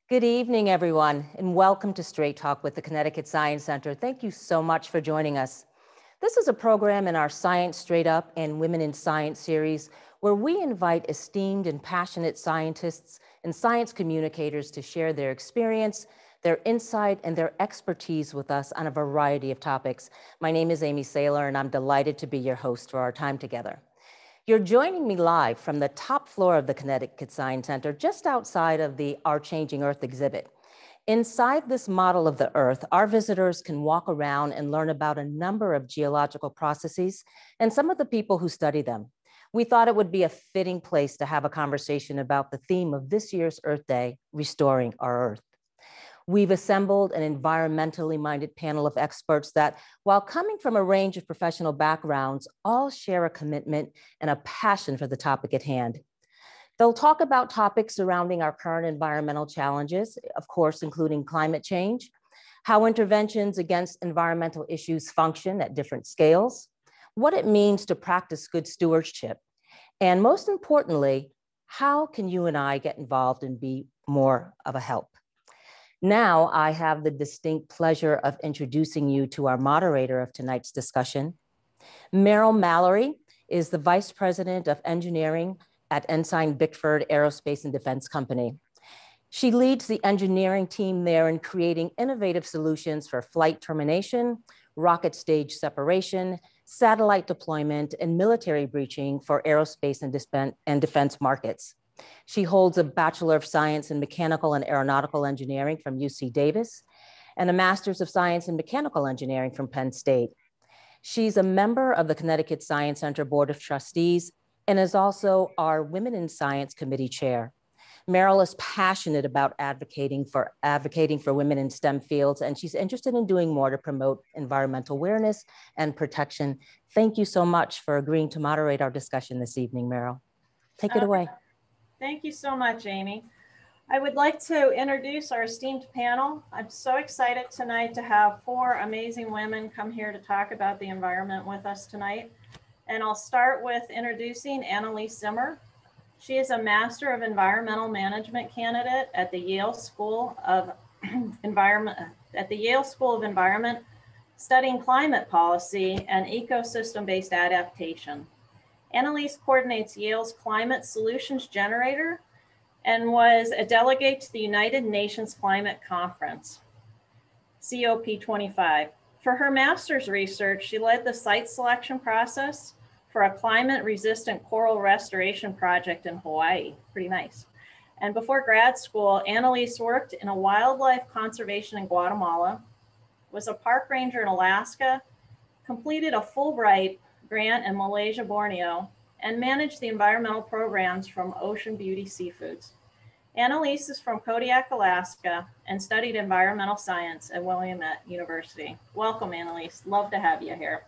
Good evening, everyone, and welcome to Straight Talk with the Connecticut Science Center. Thank you so much for joining us. This is a program in our Science Straight Up and Women in Science series where we invite esteemed and passionate scientists and science communicators to share their experience, their insight, and their expertise with us on a variety of topics. My name is Amy Saylor, and I'm delighted to be your host for our time together. You're joining me live from the top floor of the Connecticut Science Center, just outside of the Our Changing Earth exhibit. Inside this model of the Earth, our visitors can walk around and learn about a number of geological processes and some of the people who study them. We thought it would be a fitting place to have a conversation about the theme of this year's Earth Day, Restoring Our Earth. We've assembled an environmentally minded panel of experts that, while coming from a range of professional backgrounds, all share a commitment and a passion for the topic at hand. They'll talk about topics surrounding our current environmental challenges, of course, including climate change, how interventions against environmental issues function at different scales, what it means to practice good stewardship, and most importantly, how can you and I get involved and be more of a help? Now, I have the distinct pleasure of introducing you to our moderator of tonight's discussion. Meryl Mallory is the Vice President of Engineering at Ensign Bickford Aerospace and Defense Company. She leads the engineering team there in creating innovative solutions for flight termination, rocket stage separation, satellite deployment, and military breaching for aerospace and defense markets. She holds a Bachelor of Science in Mechanical and Aeronautical Engineering from UC Davis and a Master's of Science in Mechanical Engineering from Penn State. She's a member of the Connecticut Science Center Board of Trustees and is also our Women in Science Committee Chair. Meryl is passionate about advocating for women in STEM fields, and she's interested in doing more to promote environmental awareness and protection. Thank you so much for agreeing to moderate our discussion this evening, Meryl. Take it away. Thank you so much, Amy. I would like to introduce our esteemed panel. I'm so excited tonight to have 4 amazing women come here to talk about the environment with us tonight. And I'll start with introducing Annalise Zimmer. She is a Master of Environmental Management candidate at the Yale School of Environment, studying climate policy and ecosystem-based adaptation. Annalise coordinates Yale's Climate Solutions Generator and was a delegate to the United Nations Climate Conference, COP25. For her master's research, she led the site selection process for a climate-resistant coral restoration project in Hawaii. Pretty nice. And before grad school, Annalise worked in a wildlife conservation in Guatemala, was a park ranger in Alaska, completed a Fulbright grant in Malaysia, Borneo, and managed the environmental programs from Ocean Beauty Seafoods. Annalise is from Kodiak, Alaska, and studied environmental science at Willamette University. Welcome, Annalise. Love to have you here.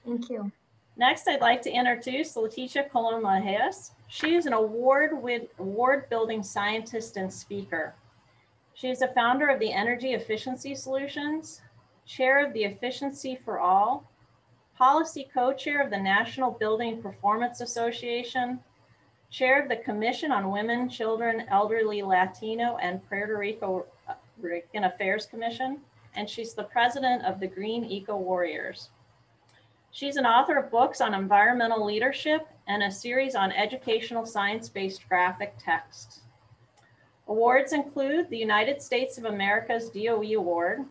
Thank you. Next, I'd like to introduce Leticia Colombia. She is an award-building scientist and speaker. She is a founder of the Energy Efficiency Solutions, chair of the Efficiency for All, policy co-chair of the National Building Performance Association, chair of the Commission on Women, Children, Elderly, Latino, and Puerto Rican Affairs Commission, and she's the president of the Green Eco Warriors. She's an author of books on environmental leadership and a series on educational science-based graphic text. Awards include the United States of America's DOE Award,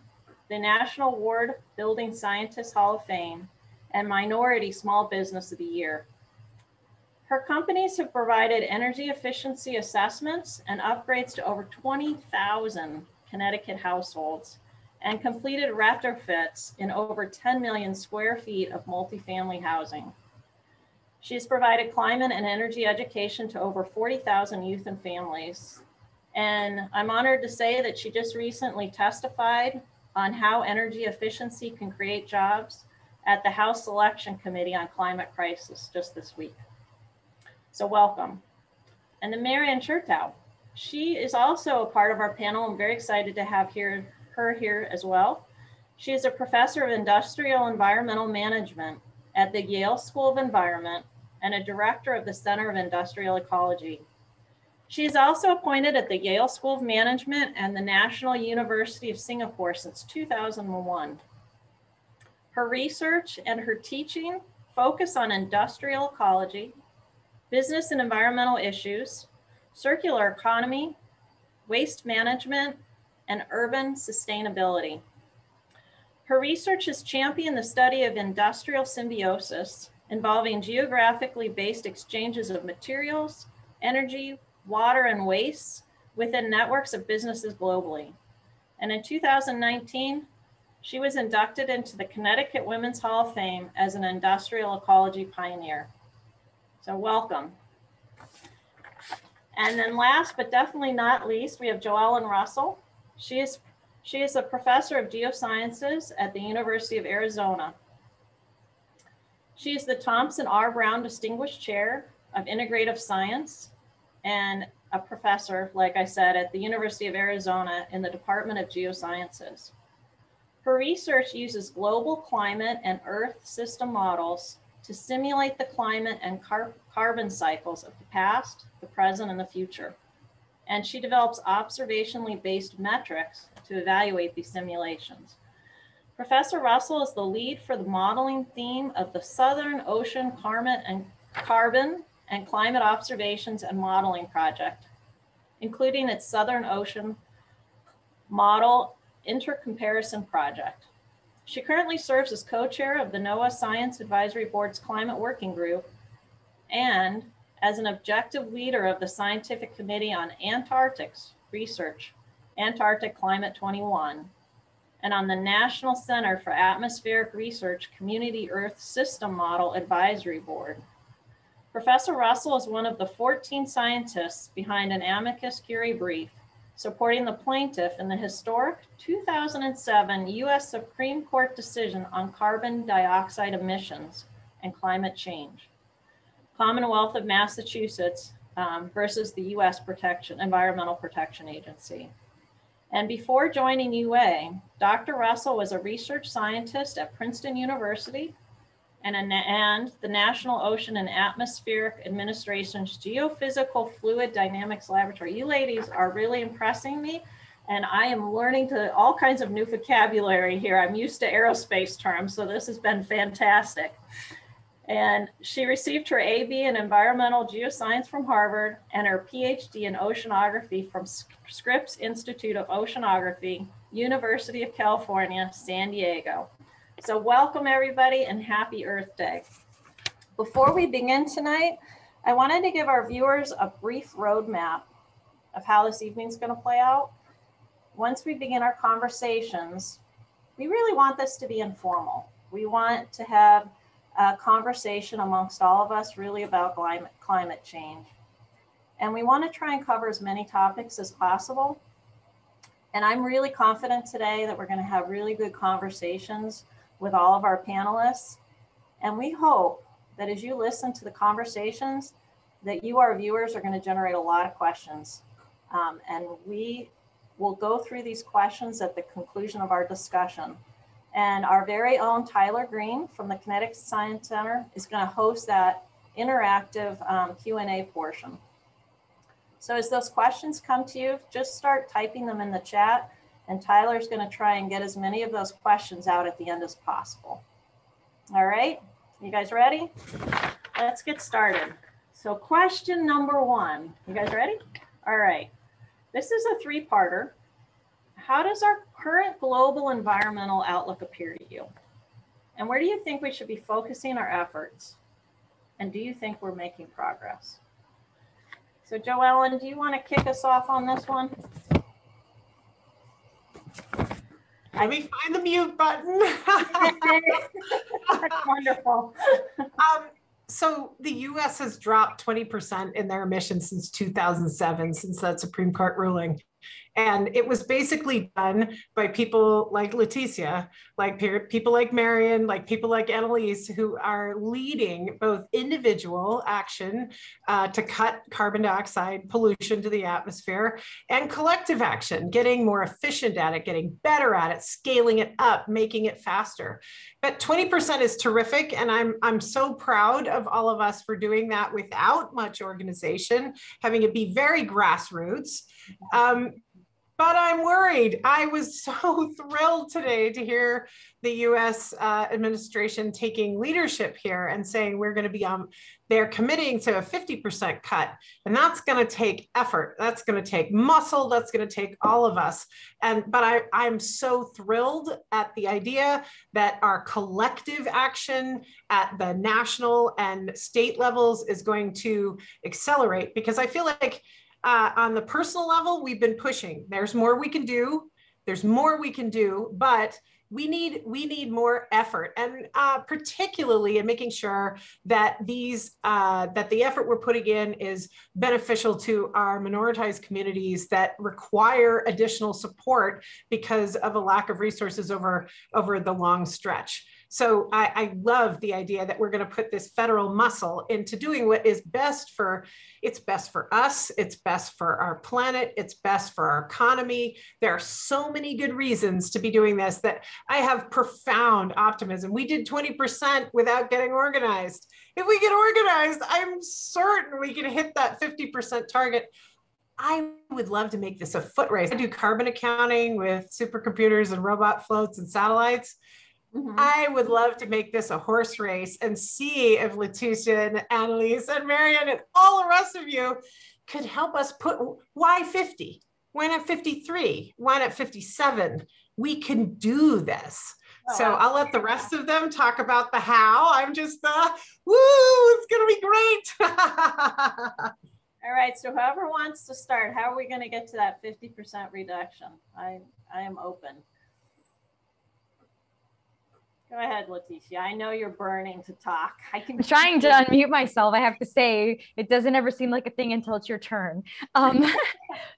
the National Award Building Scientists Hall of Fame, and Minority Small Business of the Year. Her companies have provided energy efficiency assessments and upgrades to over 20,000 Connecticut households and completed retrofits in over 10 million square feet of multifamily housing. She's provided climate and energy education to over 40,000 youth and families. And I'm honored to say that she just recently testified on how energy efficiency can create jobs at the House Selection Committee on Climate Crisis just this week. So welcome. And then Marianne Chertow. She is also a part of our panel. I'm very excited to have her here as well. She is a professor of industrial environmental management at the Yale School of Environment and a director of the Center of Industrial Ecology. She is also appointed at the Yale School of Management and the National University of Singapore since 2001. Her research and her teaching focus on industrial ecology, business and environmental issues, circular economy, waste management, and urban sustainability. Her research has championed the study of industrial symbiosis involving geographically based exchanges of materials, energy, water, and waste within networks of businesses globally. And in 2019, she was inducted into the Connecticut Women's Hall of Fame as an industrial ecology pioneer. So welcome. And then last, but definitely not least, we have Joellen Russell. She is a professor of geosciences at the University of Arizona. She is the Thompson R. Brown Distinguished Chair of Integrative Science and a professor, like I said, at the University of Arizona in the Department of Geosciences. Her research uses global climate and Earth system models to simulate the climate and carbon cycles of the past, the present, and the future. And she develops observationally based metrics to evaluate these simulations. Professor Russell is the lead for the modeling theme of the Southern Ocean Carbon and Climate Observations and Modeling Project, including its Southern Ocean Model Intercomparison Project. She currently serves as co-chair of the NOAA Science Advisory Board's Climate Working Group and as an objective leader of the Scientific Committee on Antarctic's Research, Antarctic Climate 21, and on the National Center for Atmospheric Research Community Earth System Model Advisory Board. Professor Russell is one of the 14 scientists behind an amicus curiae brief supporting the plaintiff in the historic 2007 US Supreme Court decision on carbon dioxide emissions and climate change. Commonwealth of Massachusetts versus the US Environmental Protection Agency. And before joining UA, Dr. Russell was a research scientist at Princeton University and the National Ocean and Atmospheric Administration's Geophysical Fluid Dynamics Laboratory. You ladies are really impressing me, and I am learning all kinds of new vocabulary here. I'm used to aerospace terms, so this has been fantastic. And she received her AB in Environmental Geoscience from Harvard and her PhD in Oceanography from Scripps Institute of Oceanography, University of California, San Diego. So welcome everybody and happy Earth Day. Before we begin tonight, I wanted to give our viewers a brief roadmap of how this evening's going to play out. Once we begin our conversations, we really want this to be informal. We want to have a conversation amongst all of us really about climate change. And we want to try and cover as many topics as possible. And I'm really confident today that we're going to have really good conversations with all of our panelists. And we hope that as you listen to the conversations, that you, our viewers, are going to generate a lot of questions. And we will go through these questions at the conclusion of our discussion. And our very own Tyler Green from the Connecticut Science Center is going to host that interactive Q&A portion. So as those questions come to you, just start typing them in the chat, and Tyler's going to try and get as many of those questions out at the end as possible. All right, you guys ready? Let's get started. So question number one, you guys ready? All right, this is a three-parter. How does our current global environmental outlook appear to you? And where do you think we should be focusing our efforts? And do you think we're making progress? So Joellen, do you want to kick us off on this one? Let me find the mute button. That's wonderful. So the US has dropped 20% in their emissions since 2007, since that Supreme Court ruling. And it was basically done by people like Leticia, like people like Marion, like people like Annalise, who are leading both individual action to cut carbon dioxide pollution to the atmosphere, and collective action, getting more efficient at it, getting better at it, scaling it up, making it faster. But 20% is terrific. And I'm so proud of all of us for doing that without much organization, having it be very grassroots. But I'm worried. I was so thrilled today to hear the US administration taking leadership here and saying we're going to be they're committing to a 50% cut. And that's going to take effort. That's going to take muscle. That's going to take all of us. But I'm so thrilled at the idea that our collective action at the national and state levels is going to accelerate, because I feel like on the personal level, we've been pushing. There's more we can do. There's more we can do, but we need more effort, and particularly in making sure that that the effort we're putting in is beneficial to our minoritized communities that require additional support because of a lack of resources over the long stretch. So I love the idea that we're going to put this federal muscle into doing what is best for, it's best for us, it's best for our planet, it's best for our economy. There are so many good reasons to be doing this that I have profound optimism. We did 20% without getting organized. If we get organized, I'm certain we can hit that 50% target. I would love to make this a foot race. I do carbon accounting with supercomputers and robot floats and satellites. Mm-hmm. I would love to make this a horse race and see if Leticia and Annalise and Marion and all the rest of you could help us put, why 50? Why not 53? Why not 57? We can do this. Oh, so wow. I'll let the rest of them talk about the how. I'm just, woo, it's going to be great. All right, so whoever wants to start, how are we going to get to that 50% reduction? I am open. Go ahead, Leticia. I know you're burning to talk. I'm trying to unmute myself. I have to say, it doesn't ever seem like a thing until it's your turn.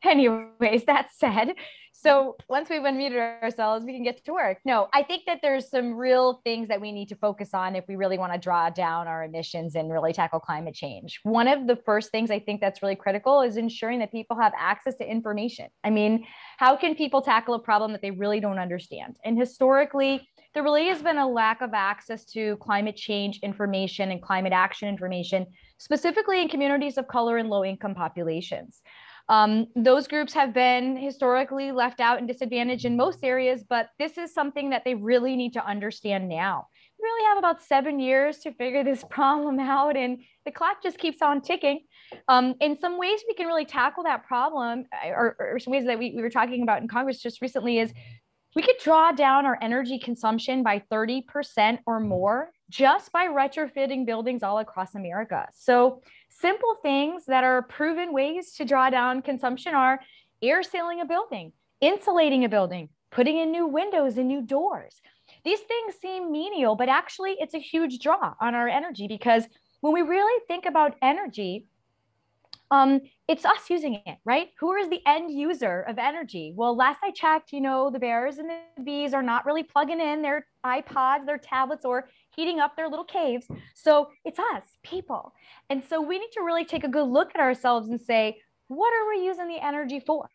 Anyways, that said, so once we've unmuted ourselves, we can get to work. No, I think that there's some real things that we need to focus on if we really want to draw down our emissions and really tackle climate change. One of the first things I think that's really critical is ensuring that people have access to information. I mean, how can people tackle a problem that they really don't understand? And historically, there really has been a lack of access to climate change information and climate action information, specifically in communities of color and low-income populations. Those groups have been historically left out and disadvantaged in most areas, but this is something that they really need to understand now. We really have about 7 years to figure this problem out, and the clock just keeps on ticking. In some ways, we can really tackle that problem, or some ways that we were talking about in Congress just recently is we could draw down our energy consumption by 30% or more just by retrofitting buildings all across America. So simple things that are proven ways to draw down consumption are air sealing a building, insulating a building, putting in new windows and new doors. These things seem menial, but actually it's a huge draw on our energy, because when we really think about energy, it's us using it, right? Who is the end user of energy? Well, last I checked, the bears and the bees are not really plugging in their iPods, their tablets, or heating up their little caves. So it's us, people. And so we need to really take a good look at ourselves and say, what are we using the energy for?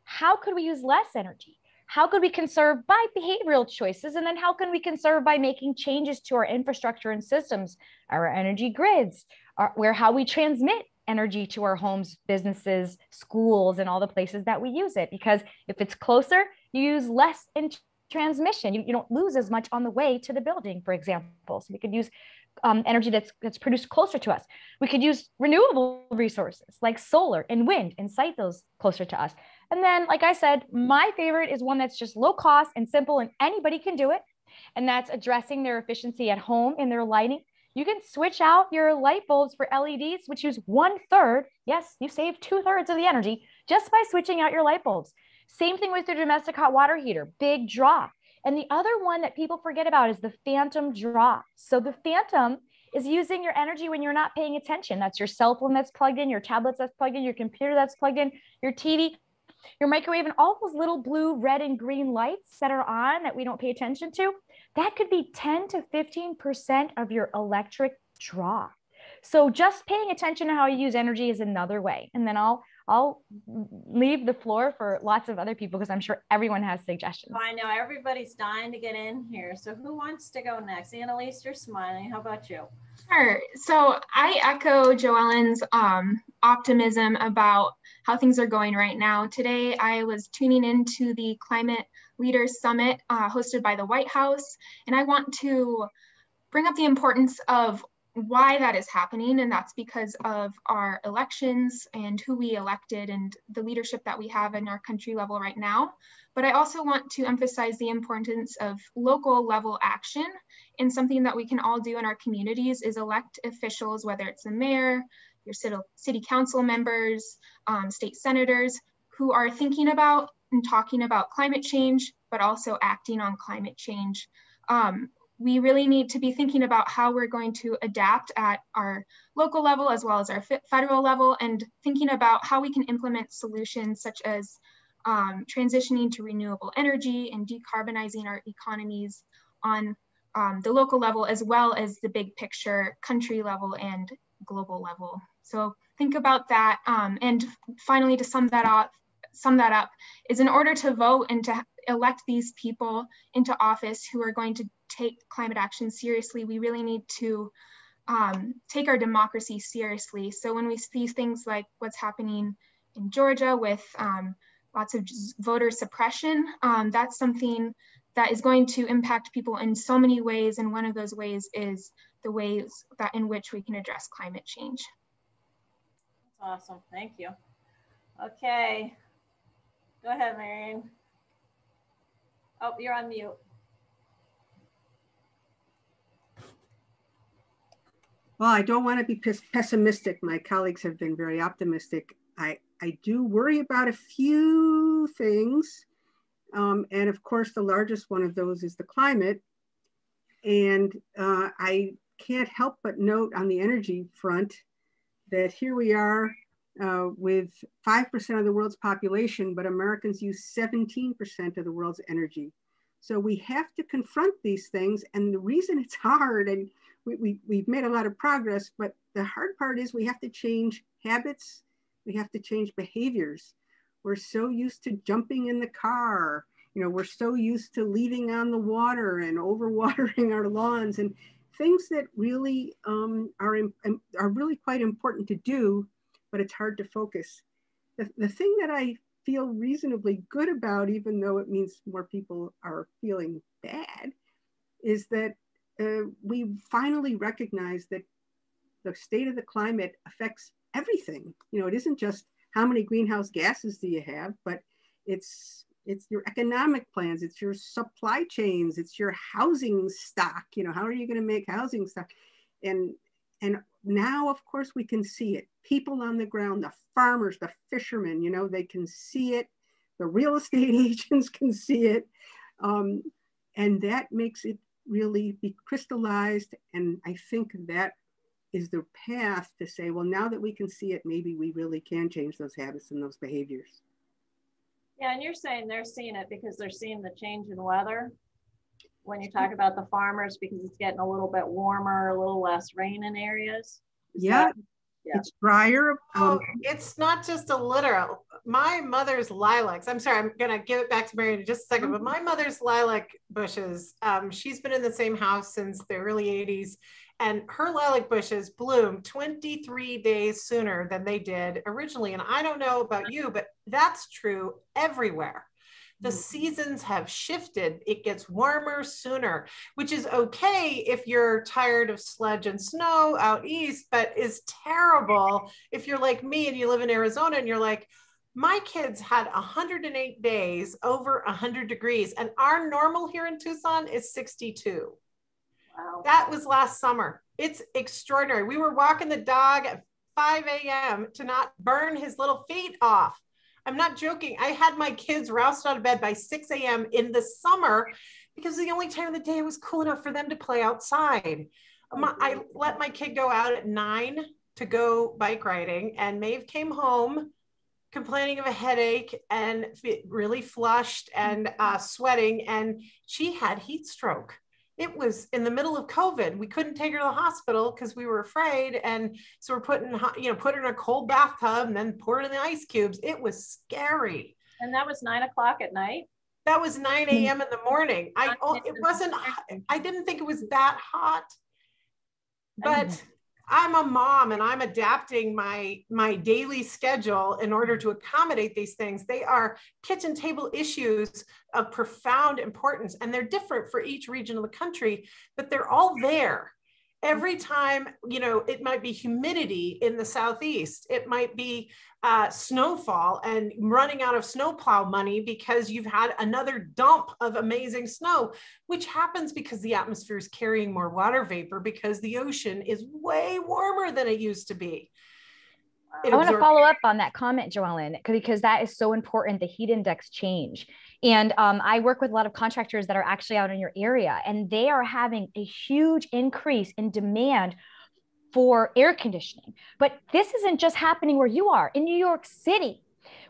How could we use less energy? How could we conserve by behavioral choices? And then how can we conserve by making changes to our infrastructure and systems, our energy grids, how we transmit energy to our homes, businesses, schools, and all the places that we use it. Because if it's closer, you use less in transmission. You don't lose as much on the way to the building, for example. So we could use energy that's produced closer to us. We could use renewable resources like solar and wind and site those closer to us. And then, like I said, my favorite is one that's just low cost and simple, and anybody can do it. And that's addressing their efficiency at home in their lighting. You can switch out your light bulbs for LEDs, which use 1/3. Yes, you save 2/3 of the energy just by switching out your light bulbs. Same thing with your domestic hot water heater, big draw. And the other one that people forget about is the phantom drop. So the phantom is using your energy when you're not paying attention. That's your cell phone that's plugged in, your tablets that's plugged in, your computer that's plugged in, your TV, your microwave, and all those little blue, red, and green lights that are on that we don't pay attention to. That could be 10 to 15% of your electric draw. So just paying attention to how you use energy is another way. And then I'll leave the floor for lots of other people because I'm sure everyone has suggestions. I know everybody's dying to get in here. So who wants to go next? Annalise, you're smiling. How about you? Sure. So I echo Joellen's optimism about how things are going right now. Today, I was tuning into the Climate Leaders Summit hosted by the White House, and I want to bring up the importance of why that is happening, and that's because of our elections and who we elected and the leadership that we have in our country level right now. But I also want to emphasize the importance of local level action, and something that we can all do in our communities is elect officials, whether it's the mayor, your city council members, state senators, who are thinking about and talking about climate change, but also acting on climate change. We really need to be thinking about how we're going to adapt at our local level as well as our federal level, and thinking about how we can implement solutions such as transitioning to renewable energy and decarbonizing our economies on the local level, as well as the big picture country level and global level. So think about that. And finally, to sum that up, is in order to vote and to elect these people into office who are going to take climate action seriously, we really need to take our democracy seriously. So when we see things like what's happening in Georgia with lots of voter suppression, that's something that is going to impact people in so many ways. And one of those ways is the ways that in which we can address climate change. That's awesome. Thank you. Okay. Go ahead, Marion. Oh, you're on mute. Well, I don't want to be pessimistic. My colleagues have been very optimistic. I do worry about a few things. And of course, the largest one of those is the climate. And I can't help but note on the energy front that here we are with 5% of the world's population, but Americans use 17% of the world's energy. So we have to confront these things. And the reason it's hard, and we've made a lot of progress, but the hard part is we have to change habits. We have to change behaviors. We're so used to jumping in the car. You know, we're so used to leaving on the water and overwatering our lawns, and things that really are really quite important to do, but it's hard to focus. The thing that I feel reasonably good about, even though it means more people are feeling bad, is that we finally recognize that the state of the climate affects everything. You know, it isn't just how many greenhouse gases do you have, but it's your economic plans, it's your supply chains, it's your housing stock. You know, how are you going to make housing stock? And now, of course, we can see it. People on the ground, the farmers, the fishermen, you know, they can see it. The real estate agents can see it. And that makes it really be crystallized. And I think that is the path to say, well, now that we can see it, maybe we really can change those habits and those behaviors. Yeah, and you're saying they're seeing it because they're seeing the change in weather. When you talk about the farmers, because it's getting a little bit warmer, a little less rain in areas. Yeah, it's drier. It's not just a literal. My mother's lilacs, I'm sorry, I'm gonna give it back to Mary in just a second, but my mother's lilac bushes, she's been in the same house since the early 80s, and her lilac bushes bloom 23 days sooner than they did originally. And I don't know about you, but that's true everywhere. The seasons have shifted. It gets warmer sooner, which is okay if you're tired of sludge and snow out east, but is terrible if you're like me and you live in Arizona and you're like, my kids had 108 days over 100 degrees, and our normal here in Tucson is 62. Wow. That was last summer. It's extraordinary. We were walking the dog at 5 a.m. to not burn his little feet off. I'm not joking. I had my kids roused out of bed by 6 a.m. in the summer because the only time of the day it was cool enough for them to play outside. I let my kid go out at 9 to go bike riding, and Maeve came home complaining of a headache and really flushed and sweating, and she had heat stroke. It was in the middle of COVID. We couldn't take her to the hospital because we were afraid, and so we're put her in a cold bathtub and then pour her in the ice cubes. It was scary. And that was 9 o'clock at night? That was 9 a.m. in the morning. I didn't think it was that hot, but I'm a mom and I'm adapting my daily schedule in order to accommodate these things. They are kitchen table issues of profound importance, and they're different for each region of the country, but they're all there. Every time, it might be humidity in the Southeast, it might be snowfall and running out of snowplow money because you've had another dump of amazing snow, which happens because the atmosphere is carrying more water vapor because the ocean is way warmer than it used to be. I want to follow up on that comment, Joellen, because that is so important, the heat index change. And I work with a lot of contractors that are actually out in your area, and they are having a huge increase in demand for air conditioning. But this isn't just happening where you are. In New York City,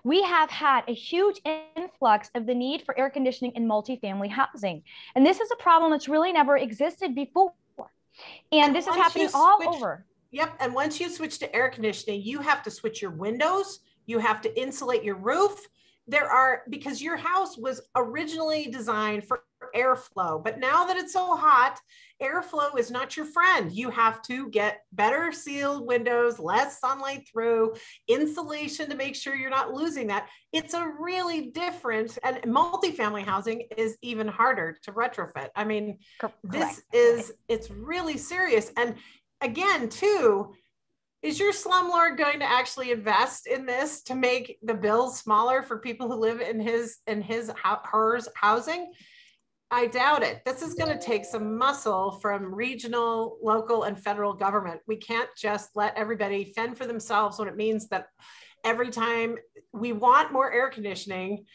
we have had a huge influx of the need for air conditioning in multifamily housing. And this is a problem that's really never existed before. And this is happening all over. Yep. And once you switch to air conditioning, you have to switch your windows. You have to insulate your roof. Because your house was originally designed for airflow, but now that it's so hot, airflow is not your friend. You have to get better sealed windows, less sunlight through, insulation to make sure you're not losing that. It's a really different, and multifamily housing is even harder to retrofit. I mean, it's really serious. And again, too, is your slumlord going to actually invest in this to make the bills smaller for people who live in hers housing? I doubt it. This is going to take some muscle from regional, local, and federal government. We can't just let everybody fend for themselves when it means that every time we want more air conditioning,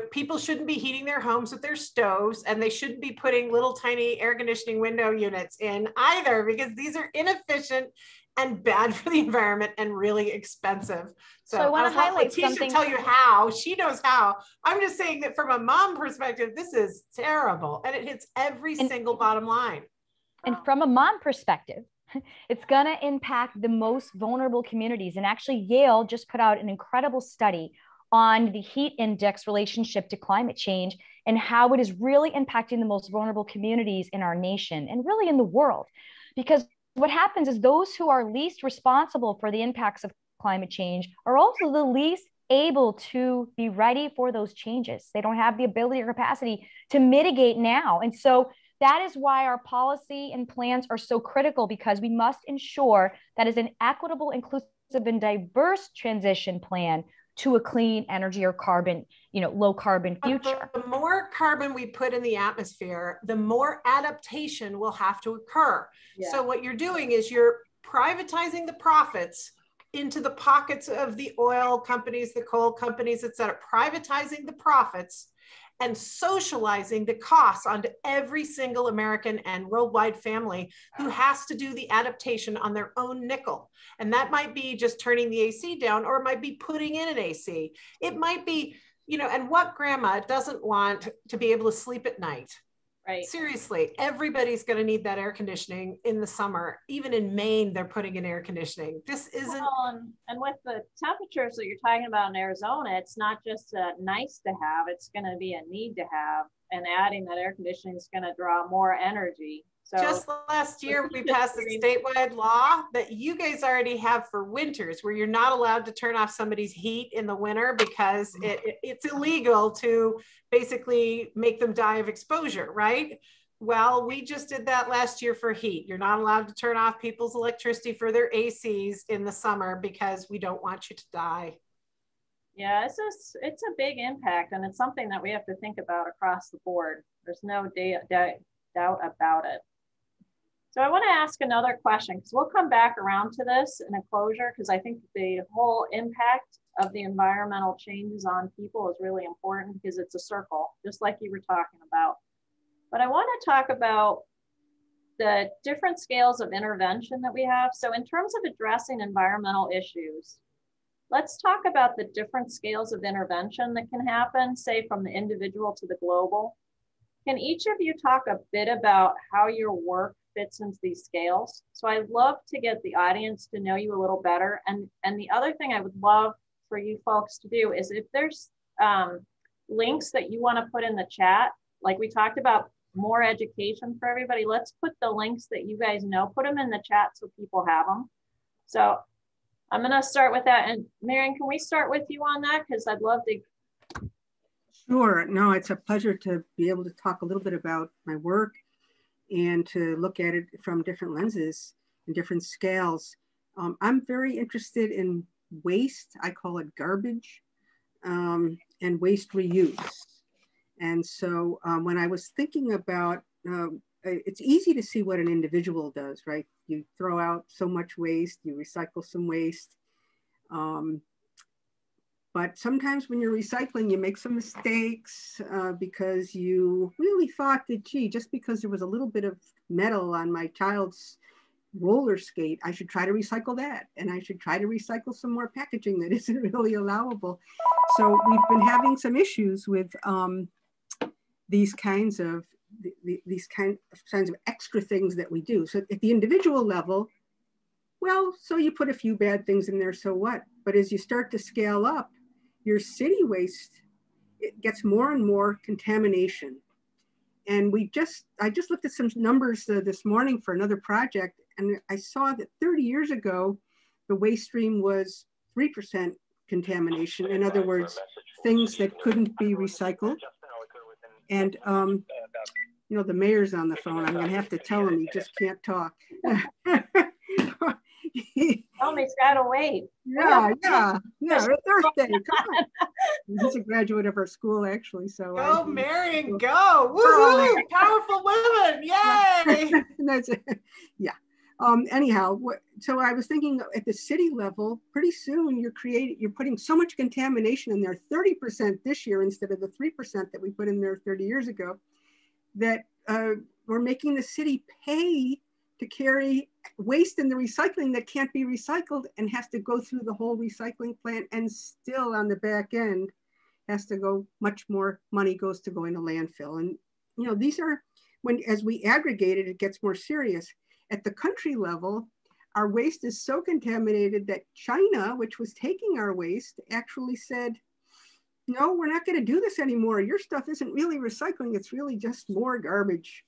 people shouldn't be heating their homes with their stoves, and they shouldn't be putting little tiny air conditioning window units in either, because these are inefficient and bad for the environment and really expensive. So I want to highlight something. Tell you how. She knows how. I'm just saying that from a mom perspective, this is terrible, and it hits every single bottom line. And from a mom perspective, it's going to impact the most vulnerable communities. And actually, Yale just put out an incredible study on the heat index relationship to climate change and how it is really impacting the most vulnerable communities in our nation and really in the world. Because what happens is those who are least responsible for the impacts of climate change are also the least able to be ready for those changes. They don't have the ability or capacity to mitigate now. And so that is why our policy and plans are so critical, because we must ensure that is an equitable, inclusive, and diverse transition plan to a clean energy or carbon, low carbon future. The more carbon we put in the atmosphere, the more adaptation will have to occur. Yeah. So what you're doing is you're privatizing the profits into the pockets of the oil companies, the coal companies, et cetera, privatizing the profits and socializing the costs onto every single American and worldwide family who has to do the adaptation on their own nickel. And that might be just turning the AC down, or it might be putting in an AC. It might be, and what grandma doesn't want to be able to sleep at night? Right. Seriously, everybody's going to need that air conditioning in the summer. Even in Maine, they're putting in air conditioning. This isn't. Well, and with the temperatures that you're talking about in Arizona, it's not just a nice to have, it's going to be a need to have. And adding that air conditioning is going to draw more energy. So just last year, we passed a statewide law that you guys already have for winters, where you're not allowed to turn off somebody's heat in the winter because it's illegal to basically make them die of exposure, right? Well, we just did that last year for heat. You're not allowed to turn off people's electricity for their ACs in the summer because we don't want you to die. Yeah, it's a big impact, and it's something that we have to think about across the board. There's no doubt about it. So I want to ask another question, because we'll come back around to this in a closure, because I think the whole impact of the environmental changes on people is really important, because it's a circle, just like you were talking about. but I want to talk about the different scales of intervention that we have. So in terms of addressing environmental issues, let's talk about the different scales of intervention that can happen, say from the individual to the global. Can each of you talk a bit about how your work fits into these scales? So I'd love to get the audience to know you a little better. And the other thing I would love for you folks to do is if there's links that you want to put in the chat, like we talked about more education for everybody, let's put the links that you guys know, put them in the chat so people have them. So I'm going to start with that. And Marion, can we start with you on that? Because I'd love to. Sure. No, it's a pleasure to be able to talk a little bit about my work and to look at it from different lenses and different scales. I'm very interested in waste. I call it garbage, and waste reuse. And so when I was thinking about, it's easy to see what an individual does, right? You throw out so much waste, you recycle some waste. But sometimes when you're recycling, you make some mistakes because you really thought that, gee, just because there was a little bit of metal on my child's roller skate, I should try to recycle that. And I should try to recycle some more packaging that isn't really allowable. So we've been having some issues with these kinds of extra things that we do. So at the individual level, well, so you put a few bad things in there, so what? But as you start to scale up, your city waste, it gets more and more contamination. And I just looked at some numbers this morning for another project, and I saw that 30 years ago, the waste stream was 3% contamination. In other words, things that couldn't be recycled. And you know, the mayor's on the phone. I'm gonna have to tell him he just can't talk. Oh, he's gotta wait. Yeah. Thursday, come on. He's a graduate of our school, actually. So go, Marion, go! Woohoo! Powerful women! Yay! That's it. Yeah. Anyhow, so I was thinking at the city level, pretty soon you're putting so much contamination in there, 30% this year instead of the 3% that we put in there 30 years ago, that we're making the city pay to carry waste in the recycling that can't be recycled and has to go through the whole recycling plant, and still on the back end has to go, much more money goes to go into landfill. And you know, these are, as we aggregate it, it gets more serious. At the country level, our waste is so contaminated that China, which was taking our waste, actually said, no, we're not going to do this anymore. Your stuff isn't really recycling. It's really just more garbage.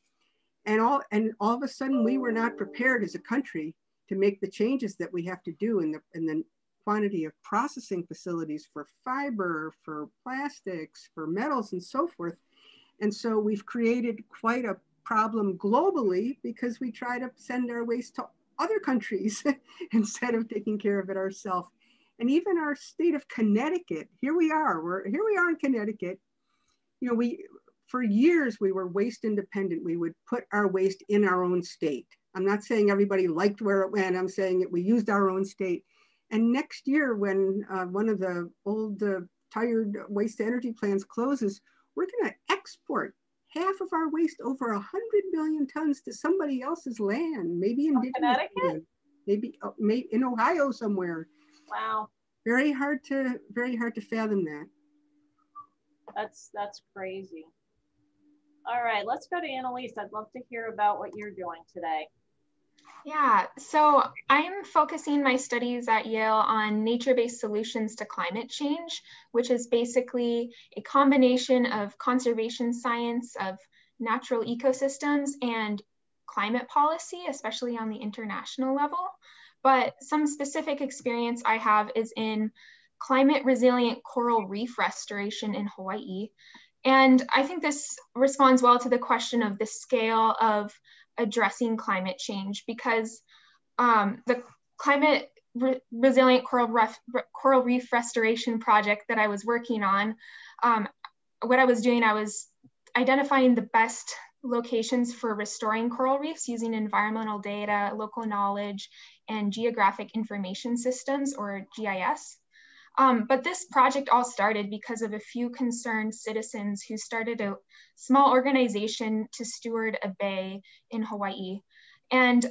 And all of a sudden, we were not prepared as a country to make the changes that we have to do in the quantity of processing facilities for fiber, for plastics, for metals, and so forth. And so we've created quite a problem globally because we try to send our waste to other countries instead of taking care of it ourselves. And even our state of Connecticut, here we are in Connecticut. You know, for years we were waste independent. We would put our waste in our own state. I'm not saying everybody liked where it went. I'm saying that we used our own state. And next year, when one of the old tired waste to energy plants closes, we're going to export half of our waste, over 100 million tons, to somebody else's land, maybe indigenous land, maybe in Ohio somewhere. Wow. Very hard to fathom that. That's crazy. All right, let's go to Annalise. I'd love to hear about what you're doing today. Yeah, so I'm focusing my studies at Yale on nature-based solutions to climate change, which is basically a combination of conservation science of natural ecosystems and climate policy, especially on the international level. But some specific experience I have is in climate resilient coral reef restoration in Hawaii. And I think this responds well to the question of the scale of addressing climate change, because the climate resilient coral reef restoration project that I was working on, what I was doing, I was identifying the best locations for restoring coral reefs using environmental data, local knowledge, and geographic information systems, or GIS. But this project all started because of a few concerned citizens who started a small organization to steward a bay in Hawaii. And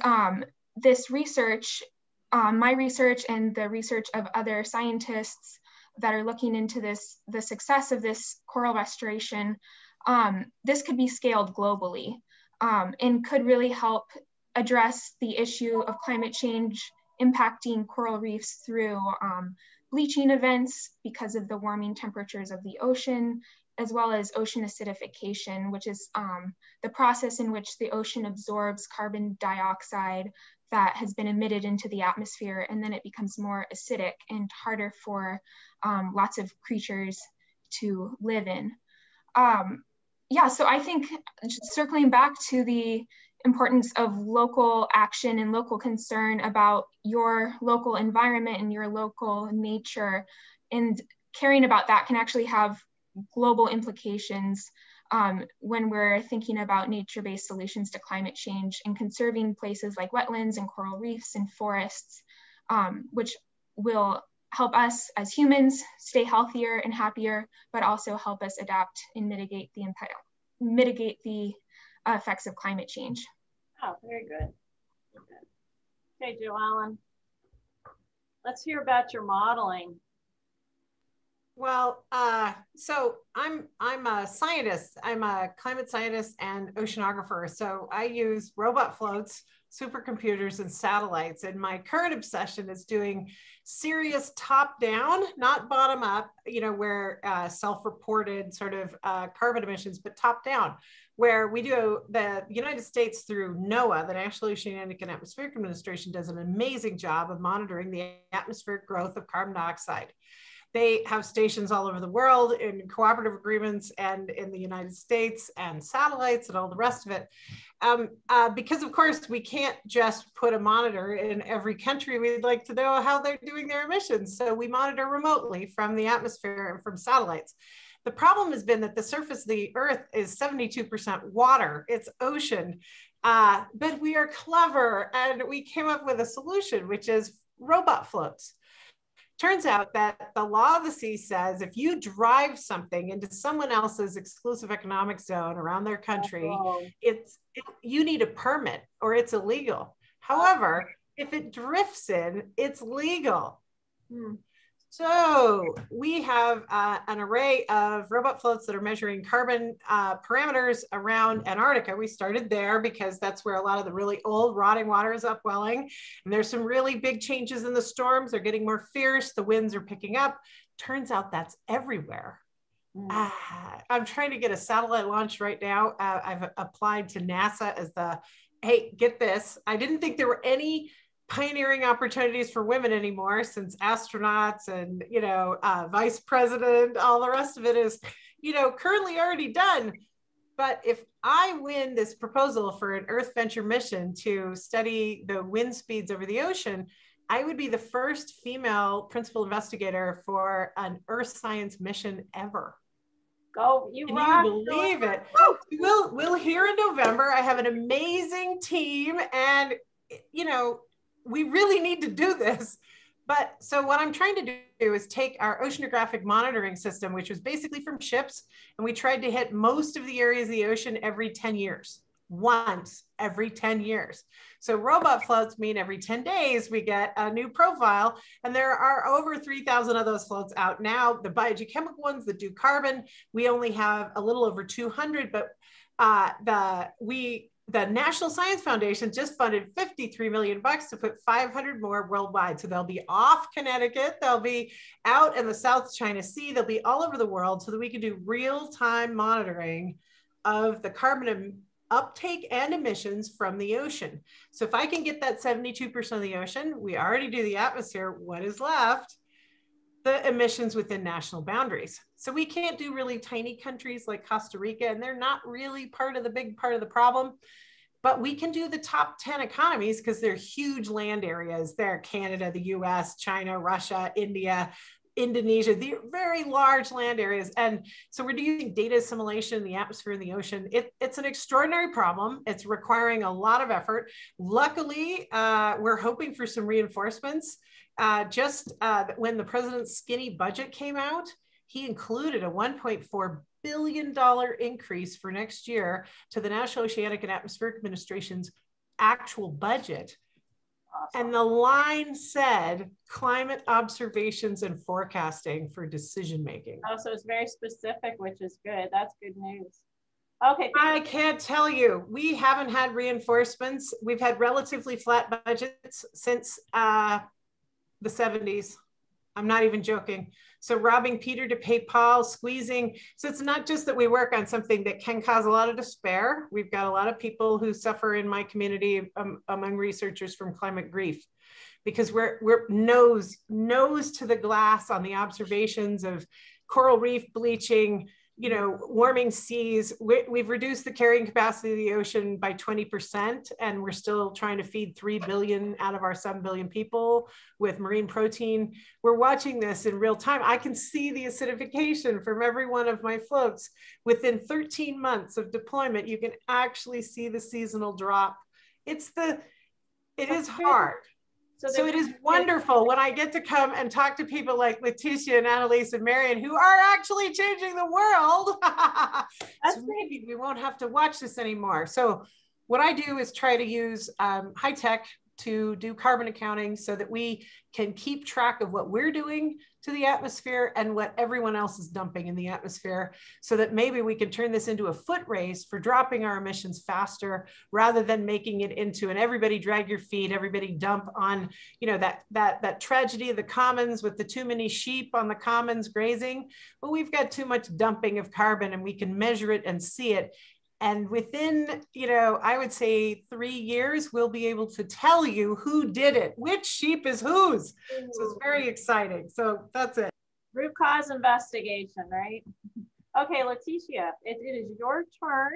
this research, my research and the research of other scientists that are looking into this, the success of this coral restoration, this could be scaled globally and could really help address the issue of climate change impacting coral reefs through bleaching events because of the warming temperatures of the ocean, as well as ocean acidification, which is the process in which the ocean absorbs carbon dioxide that has been emitted into the atmosphere, and then it becomes more acidic and harder for lots of creatures to live in. Yeah, so I think circling back to the importance of local action and local concern about your local environment and your local nature, and caring about that can actually have global implications when we're thinking about nature-based solutions to climate change and conserving places like wetlands and coral reefs and forests, which will help us as humans stay healthier and happier, but also help us adapt and mitigate the effects of climate change. Oh, very good. Okay, Joellen, let's hear about your modeling. Well, so I'm a scientist. I'm a climate scientist and oceanographer. So I use robot floats, supercomputers, and satellites. And my current obsession is doing serious top-down, not bottom-up, you know, where self-reported sort of carbon emissions, but top-down, where we do the United States through NOAA, the National Oceanic and Atmospheric Administration, does an amazing job of monitoring the atmospheric growth of carbon dioxide. They have stations all over the world in cooperative agreements and in the United States and satellites and all the rest of it. Because of course we can't just put a monitor in every country. We'd like to know how they're doing their emissions. So we monitor remotely from the atmosphere and from satellites. The problem has been that the surface of the Earth is 72% water, it's ocean, but we are clever and we came up with a solution, which is robot floats. Turns out that the law of the sea says if you drive something into someone else's exclusive economic zone around their country, you need a permit or it's illegal. However, if it drifts in, it's legal. So we have an array of robot floats that are measuring carbon parameters around Antarctica. We started there because that's where a lot of the really old rotting water is upwelling. And there's some really big changes in the storms. They're getting more fierce. The winds are picking up. Turns out that's everywhere. I'm trying to get a satellite launch right now. I've applied to NASA as hey, get this. I didn't think there were any pioneering opportunities for women anymore, since astronauts and, you know, vice president, all the rest of it is, you know, currently already done. But if I win this proposal for an Earth Venture mission to study the wind speeds over the ocean, I would be the first female principal investigator for an Earth science mission ever. Go, you Can rock. you believe it? We'll hear in November. I have an amazing team, and, you know, we really need to do this. But so what I'm trying to do is take our oceanographic monitoring system, which was basically from ships, and we tried to hit most of the areas of the ocean every 10 years, once every 10 years. So robot floats mean every 10 days we get a new profile, and there are over 3,000 of those floats out now. The biogeochemical ones that do carbon, we only have a little over 200, but the National Science Foundation just funded $53 million to put 500 more worldwide. So they'll be off Connecticut, they'll be out in the South China Sea, they'll be all over the world so that we can do real-time monitoring of the carbon uptake and emissions from the ocean. So if I can get that 72% of the ocean, we already do the atmosphere, what is left? The emissions within national boundaries. So we can't do really tiny countries like Costa Rica, and they're not really part of the problem, but we can do the top 10 economies because they're huge land areas. They're Canada, the US, China, Russia, India, Indonesia, the very large land areas. And so we're using data assimilation in the atmosphere and the ocean. It's an extraordinary problem. It's requiring a lot of effort. Luckily, we're hoping for some reinforcements. When the president's skinny budget came out, he included a $1.4 billion increase for next year to the National Oceanic and Atmospheric Administration's actual budget. Awesome. And the line said climate observations and forecasting for decision making. Oh, so it's very specific, which is good. That's good news. Okay. I can't tell you, we haven't had reinforcements. We've had relatively flat budgets since the 70s. I'm not even joking. So robbing Peter to pay Paul, squeezing. So it's not just that we work on something that can cause a lot of despair. We've got a lot of people who suffer in my community among researchers from climate grief, because we're nose to the glass on the observations of coral reef bleaching, warming seas. We've reduced the carrying capacity of the ocean by 20%, and we're still trying to feed 3 billion out of our 7 billion people with marine protein. We're watching this in real time. I can see the acidification from every one of my floats. Within 13 months of deployment, you can actually see the seasonal drop. It is hard. So it is wonderful when I get to come and talk to people like Leticia and Annalise and Marion, who are actually changing the world. So maybe we won't have to watch this anymore. So what I do is try to use high tech to do carbon accounting so that we can keep track of what we're doing to the atmosphere and what everyone else is dumping in the atmosphere, so that maybe we can turn this into a foot race for dropping our emissions faster, rather than making it into an everybody drag your feet, everybody dump on, that tragedy of the commons with the too many sheep on the commons grazing. But we've got too much dumping of carbon, and we can measure it and see it. And within, I would say 3 years, we'll be able to tell you who did it, which sheep is whose. So it's very exciting. So that's it. Root cause investigation, right? Okay, Leticia, it is your turn.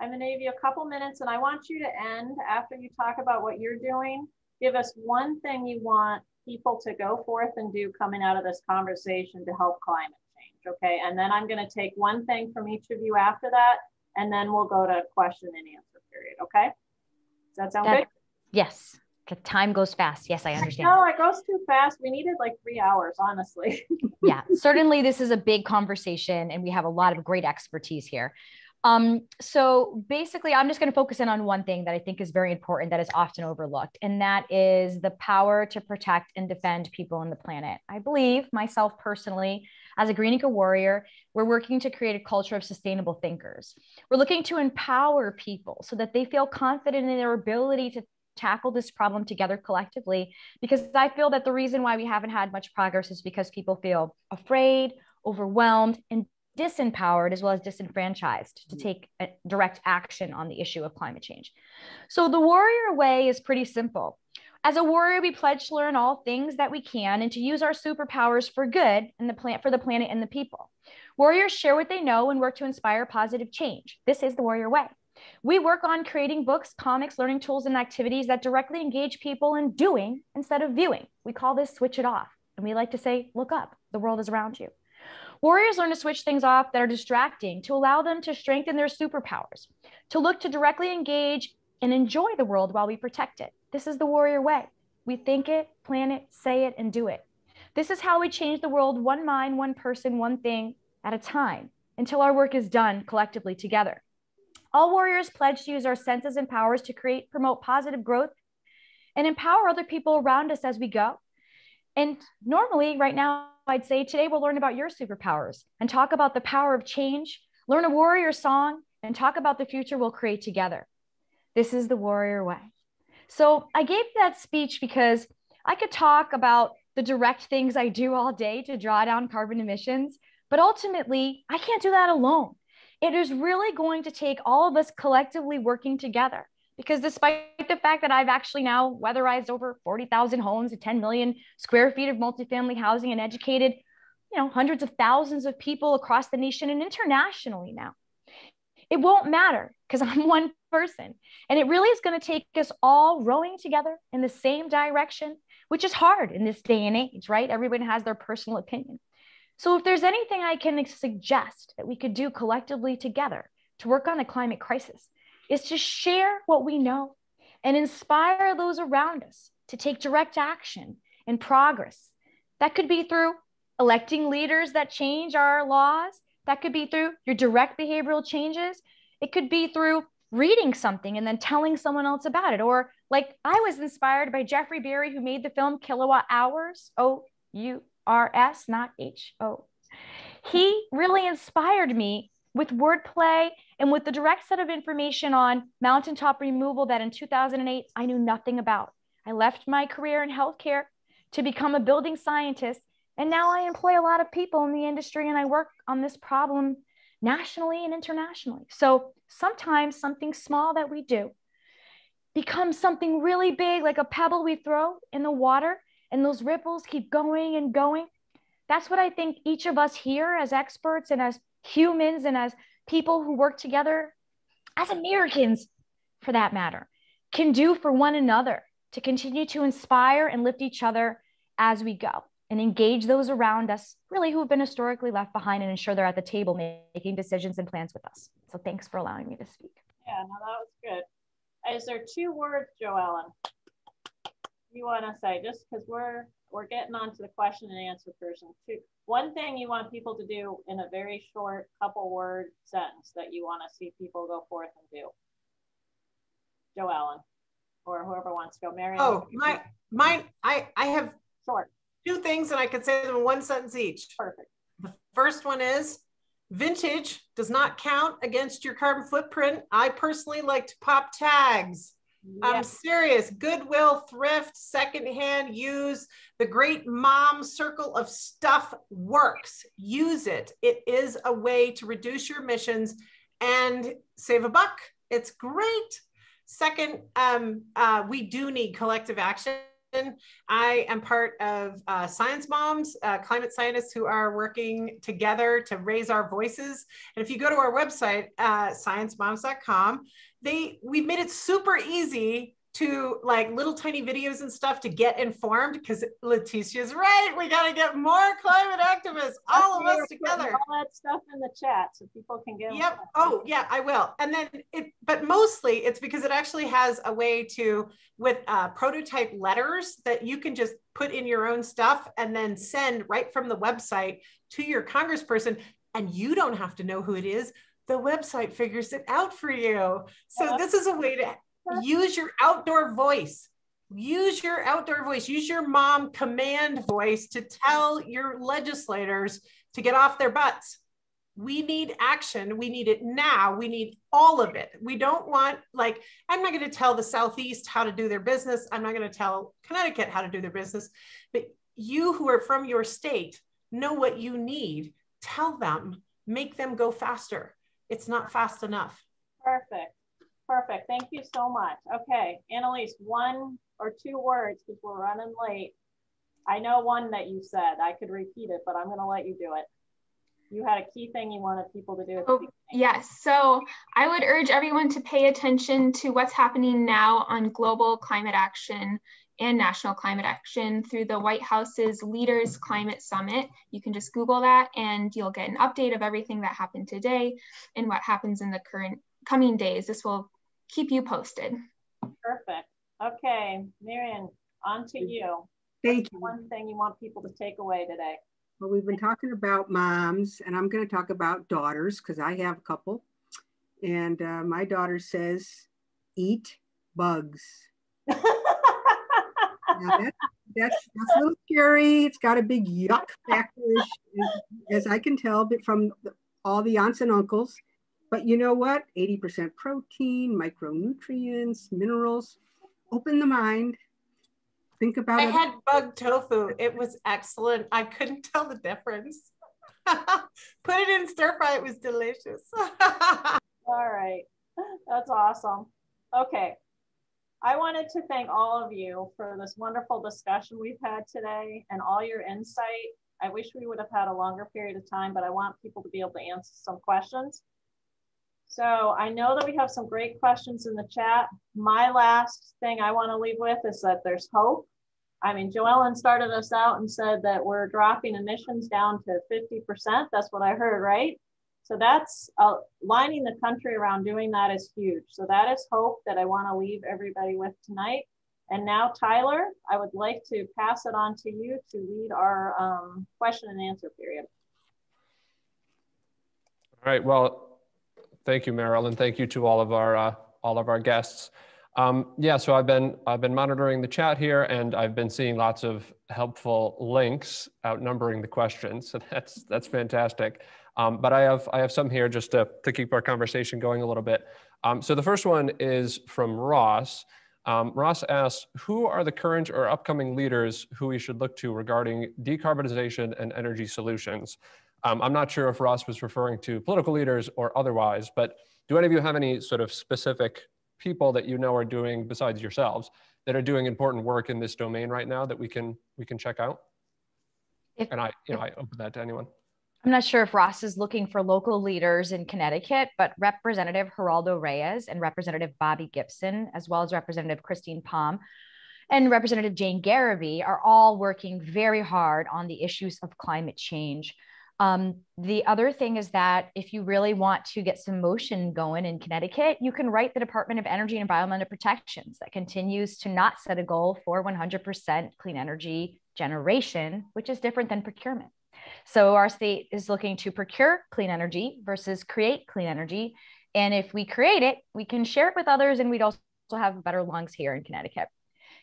I'm going to give you a couple minutes, and I want you to end after you talk about what you're doing. Give us one thing you want people to go forth and do coming out of this conversation to help climate change, okay? And then I'm going to take one thing from each of you after that, and then we'll go to question and answer period, okay? Does that sound good? Yes, the time goes fast. Yes, I understand. No, it goes too fast. We needed like 3 hours, honestly. Yeah, certainly this is a big conversation, and we have a lot of great expertise here. So basically, I'm just going to focus in on one thing that I think is very important that is often overlooked, and that is the power to protect and defend people on the planet. I believe, myself personally, as a Green Eco warrior, we're working to create a culture of sustainable thinkers. We're looking to empower people so that they feel confident in their ability to tackle this problem together collectively, because I feel that the reason why we haven't had much progress is because people feel afraid, overwhelmed, and disempowered, as well as disenfranchised to take direct action on the issue of climate change. So the warrior way is pretty simple. As a warrior, we pledge to learn all things that we can and to use our superpowers for good and for the planet and the people. Warriors share what they know and work to inspire positive change. This is the warrior way. We work on creating books, comics, learning tools, and activities that directly engage people in doing instead of viewing. We call this switch it off. And we like to say, look up, the world is around you. Warriors learn to switch things off that are distracting to allow them to strengthen their superpowers, to look to directly engage and enjoy the world while we protect it. This is the warrior way. We think it, plan it, say it, and do it. This is how we change the world, one mind, one person, one thing at a time, until our work is done collectively together. All warriors pledge to use our senses and powers to create, promote positive growth, and empower other people around us as we go. And normally, right now, I'd say today we'll learn about your superpowers and talk about the power of change, learn a warrior song, and talk about the future we'll create together. This is the warrior way. So I gave that speech because I could talk about the direct things I do all day to draw down carbon emissions, but ultimately, I can't do that alone. It is really going to take all of us collectively working together. Because despite the fact that I've actually now weatherized over 40,000 homes and 10 million square feet of multifamily housing and educated, hundreds of thousands of people across the nation and internationally now, it won't matter because I'm one person. And it really is going to take us all rowing together in the same direction, which is hard in this day and age, right? Everyone has their personal opinion. So if there's anything I can suggest that we could do collectively together to work on the climate crisis, is to share what we know and inspire those around us to take direct action and progress. That could be through electing leaders that change our laws. That could be through your direct behavioral changes. It could be through reading something and then telling someone else about it. Or like I was inspired by Jeffrey Berry, who made the film Kilowatt Hours, O-U-R-S, not H-O. He really inspired me with wordplay and with the direct set of information on mountaintop removal that in 2008, I knew nothing about. I left my career in healthcare to become a building scientist. And now I employ a lot of people in the industry and I work on this problem nationally and internationally. So sometimes something small that we do becomes something really big, like a pebble we throw in the water, and those ripples keep going and going. That's what I think each of us here as experts and as humans and as people who work together, as Americans for that matter, can do for one another to continue to inspire and lift each other as we go and engage those around us really who have been historically left behind and ensure they're at the table making decisions and plans with us. So thanks for allowing me to speak. Yeah, no, that was good. Is there 2 words, Joellen, you want to say, just because we're getting on to the question and answer person too. One thing you want people to do in a very short couple word sentence that you want to see people go forth and do. Joellen, or whoever wants to go. Mary. Oh, mine, I have short 2 things and I could say them in 1 sentence each. Perfect. The first one is vintage does not count against your carbon footprint. I personally like to pop tags. Yeah. I'm serious. Goodwill, thrift, secondhand, use. The great mom circle of stuff works. Use it. It is a way to reduce your emissions and save a buck. It's great. Second, we do need collective action. I am part of Science Moms, climate scientists who are working together to raise our voices. And if you go to our website, sciencemoms.com, we've made it super easy to like little tiny videos and stuff to get informed, because Leticia's right. We got to get more climate activists, all of us together. All that stuff in the chat so people can get. Yep. Oh yeah, I will. And then but mostly it's because it actually has a way to, with prototype letters that you can just put in your own stuff and then send right from the website to your congressperson. And you don't have to know who it is. The website figures it out for you. So this is a way to use your outdoor voice. Use your outdoor voice. Use your mom command voice to tell your legislators to get off their butts. We need action. We need it now. We need all of it. We don't want, like, I'm not going to tell the Southeast how to do their business. I'm not going to tell Connecticut how to do their business. But you who are from your state know what you need. Tell them, make them go faster. It's not fast enough. Perfect. Perfect. Thank you so much. Okay, Annalise, 1 or 2 words because we're running late. I know one that you said. I could repeat it, but I'm going to let you do it. You had a key thing you wanted people to do. Yes. So I would urge everyone to pay attention to what's happening now on global climate action and national climate action through the White House's Leaders Climate Summit. You can just Google that and you'll get an update of everything that happened today and what happens in the coming days. This will keep you posted. Perfect. Okay, Marian, on to you. Thank you. One thing you want people to take away today. Well, we've been talking about moms, and I'm going to talk about daughters because I have a couple. And my daughter says, eat bugs. Now that's a little scary. It's got a big yuck factor, as I can tell from all the aunts and uncles. But you know what? 80% protein, micronutrients, minerals. Open the mind. Think about it. I had bug tofu. It was excellent. I couldn't tell the difference. Put it in stir fry. It was delicious. All right. That's awesome. Okay. I wanted to thank all of you for this wonderful discussion we've had today and all your insight. I wish we would have had a longer period of time, but I want people to be able to answer some questions. So I know that we have some great questions in the chat. My last thing I want to leave with is that there's hope. I mean, Joellen started us out and said that we're dropping emissions down to 50%. That's what I heard, right? So that's lining the country around doing that is huge. So that is hope that I want to leave everybody with tonight. And now, Tyler, I would like to pass it on to you to lead our question and answer period. All right, well, thank you, Meryl, and thank you to all of our guests. Yeah, so I've been monitoring the chat here, and I've been seeing lots of helpful links outnumbering the questions. So that's fantastic. But I have some here just to keep our conversation going a little bit. So the first one is from Ross. Ross asks, who are the current or upcoming leaders who we should look to regarding decarbonization and energy solutions? I'm not sure if Ross was referring to political leaders or otherwise, but do any of you have any sort of specific people that you know are doing, besides yourselves, that are doing important work in this domain right now that we can check out? And I open that to anyone. I'm not sure if Ross is looking for local leaders in Connecticut, but Representative Geraldo Reyes and Representative Bobby Gibson, as well as Representative Christine Palm and Representative Jane Garraby, are all working very hard on the issues of climate change. The other thing is that if you really want to get some motion going in Connecticut, you can write the Department of Energy and Environmental Protections that continues to not set a goal for 100% clean energy generation, which is different than procurement. So our state is looking to procure clean energy versus create clean energy. And if we create it, we can share it with others, and we'd also have better lungs here in Connecticut.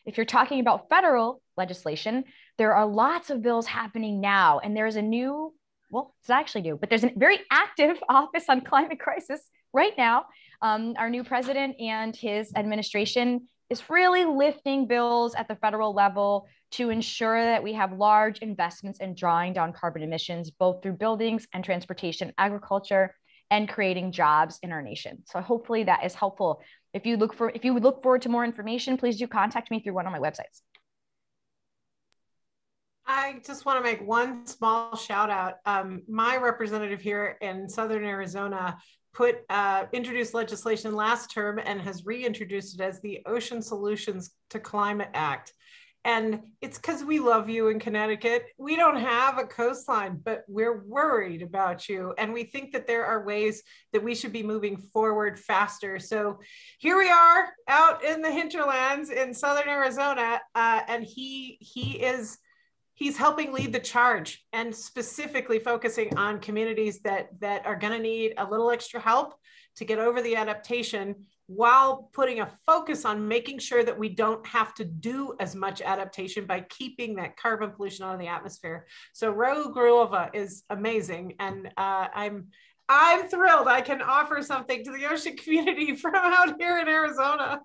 If you're talking about federal legislation, there are lots of bills happening now, and there's a new, well, it's actually new, but there's a very active Office on Climate Crisis right now. Our new president and his administration is really lifting bills at the federal level to ensure that we have large investments in drawing down carbon emissions, both through buildings and transportation, agriculture, and creating jobs in our nation. So hopefully that is helpful. If you would look forward to more information, please do contact me through one of my websites. I just want to make one small shout out. My representative here in Southern Arizona introduced legislation last term and has reintroduced it as the Ocean Solutions to Climate Act. And it's because we love you in Connecticut. We don't have a coastline, but we're worried about you. And we think that there are ways that we should be moving forward faster. So here we are out in the hinterlands in Southern Arizona, and he's helping lead the charge and specifically focusing on communities that are going to need a little extra help to get over the adaptation, while putting a focus on making sure that we don't have to do as much adaptation by keeping that carbon pollution out of the atmosphere. So Ro Gruova is amazing, and I'm thrilled I can offer something to the ocean community from out here in Arizona.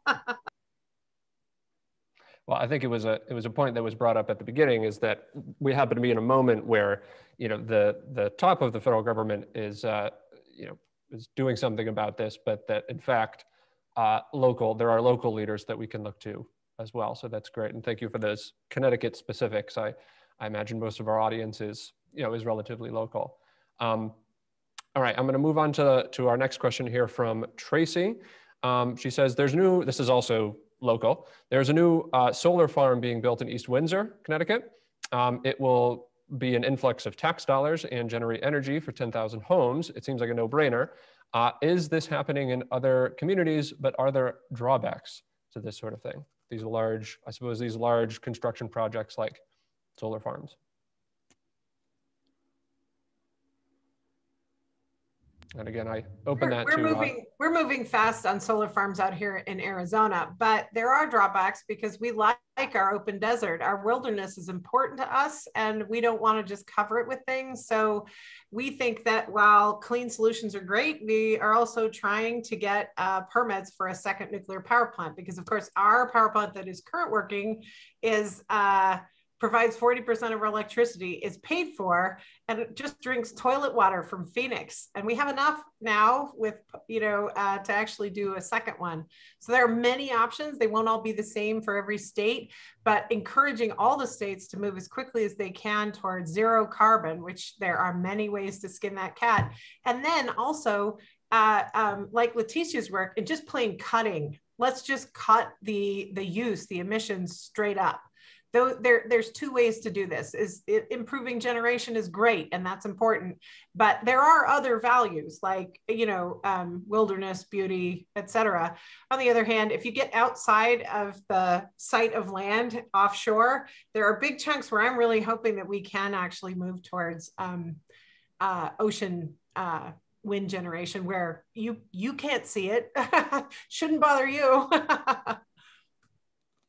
Well, I think it was a point that was brought up at the beginning, is that we happen to be in a moment where, the top of the federal government is doing something about this, but that in fact, there are local leaders that we can look to as well. So that's great. And thank you for those Connecticut specifics. I imagine most of our audience is relatively local. All right, I'm gonna move on to our next question here from Tracy. She says, this is also local. There's a new solar farm being built in East Windsor, Connecticut. It will be an influx of tax dollars and generate energy for 10,000 homes. It seems like a no-brainer. Is this happening in other communities, but are there drawbacks to this sort of thing? These large construction projects like solar farms. And again, I open that to... We're moving fast on solar farms out here in Arizona, but there are drawbacks because we like our open desert. Our wilderness is important to us, and we don't want to just cover it with things. So we think that while clean solutions are great, we are also trying to get permits for a second nuclear power plant, because of course our power plant that is current working is provides 40% of our electricity, is paid for, and it just drinks toilet water from Phoenix. And we have enough now with, to actually do a second one. So there are many options. They won't all be the same for every state, but encouraging all the states to move as quickly as they can towards zero carbon, which there are many ways to skin that cat. And then also like Leticia's work, and just plain cutting. Let's just cut the emissions straight up. Though there's two ways to do this. Improving generation is great, and that's important, but there are other values like, you know, wilderness, beauty, etc. On the other hand, if you get outside of the site of land offshore, there are big chunks where I'm really hoping that we can actually move towards ocean wind generation, where you can't see it. Shouldn't bother you.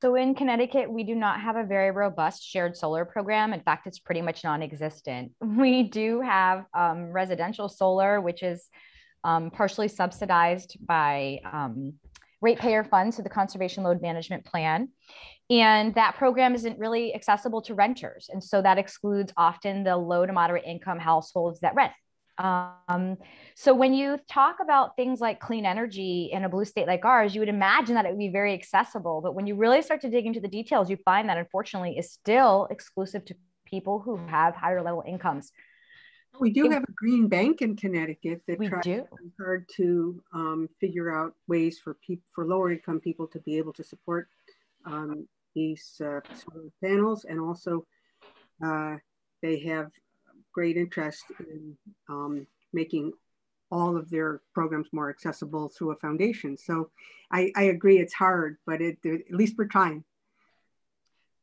So in Connecticut, we do not have a very robust shared solar program. In fact, it's pretty much non-existent. We do have residential solar, which is partially subsidized by ratepayer funds through the Conservation Load Management Plan. And that program isn't really accessible to renters. And so that excludes often the low to moderate income households that rent. So when you talk about things like clean energy in a blue state like ours, you would imagine that it would be very accessible. But when you really start to dig into the details, you find that unfortunately is still exclusive to people who have higher level incomes. We do have a green bank in Connecticut that tries hard to figure out ways for lower income people to be able to support these solar panels, and also they have great interest in making all of their programs more accessible through a foundation. So I agree it's hard, but at least we're trying.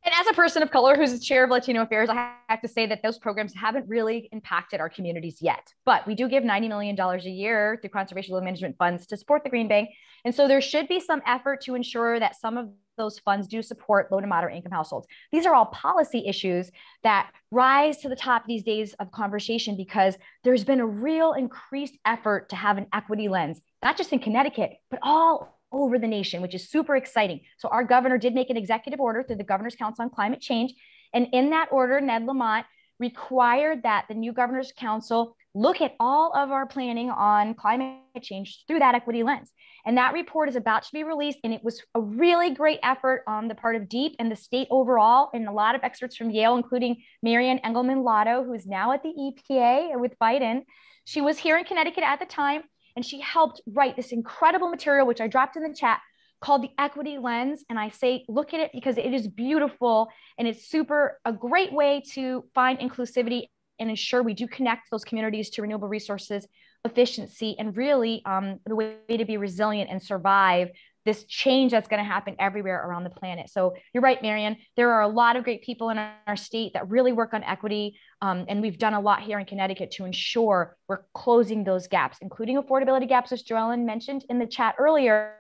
And as a person of color who's the chair of Latino Affairs, I have to say that those programs haven't really impacted our communities yet. But we do give $90 million a year through Conservation Loan Management funds to support the Green Bank. And so there should be some effort to ensure that some of those funds do support low to moderate income households. These are all policy issues that rise to the top these days of conversation, because there's been a real increased effort to have an equity lens, not just in Connecticut, but all over the nation, which is super exciting. So our governor did make an executive order through the Governor's Council on Climate Change. And in that order, Ned Lamont required that the new Governor's Council look at all of our planning on climate change through that equity lens. And that report is about to be released. And it was a really great effort on the part of DEEP and the state overall, and a lot of experts from Yale, including Marianne Engelman-Lotto, who is now at the EPA with Biden. She was here in Connecticut at the time, and she helped write this incredible material, which I dropped in the chat, called The Equity Lens. And I say, look at it because it is beautiful, and it's a great way to find inclusivity and ensure we do connect those communities to renewable resources, efficiency, and really the way to be resilient and survive this change that's going to happen everywhere around the planet. So you're right, Marianne, there are a lot of great people in our state that really work on equity. And we've done a lot here in Connecticut to ensure we're closing those gaps, including affordability gaps, as Joellen mentioned in the chat earlier,